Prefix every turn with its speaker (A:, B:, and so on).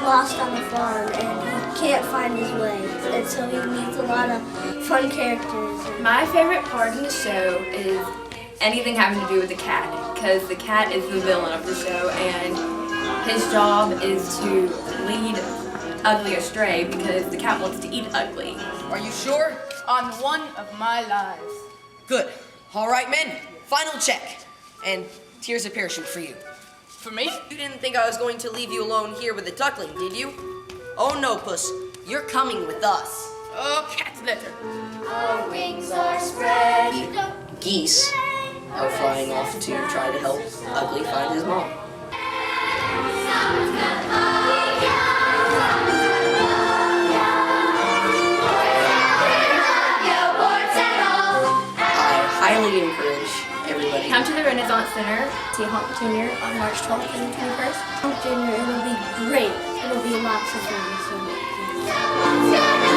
A: lost on the farm and he can't find his way. And so he meets a lot of fun characters.
B: My favorite part in the show is anything having to do with the cat, because the cat is the villain of the show and his job is to lead Ugly astray because the cat wants to eat Ugly.
C: Are you sure? On one of my lives.
D: Good. All right, men. Final check. And here's a parachute for you.
C: For me?
D: You didn't think I was going to leave you alone here with the duckling, did you? Oh no, Puss. You're coming with us.
C: Oh, cat's litter.
E: Our wings are spread.
D: Geese are flying off to try to help Ugly find his mom. I highly encourage everybody.
B: Come to the Renaissance Center, see Honk Jr. on March 12th and 21st.
A: Honk Jr., it'll be great. It'll be lots of fun. So.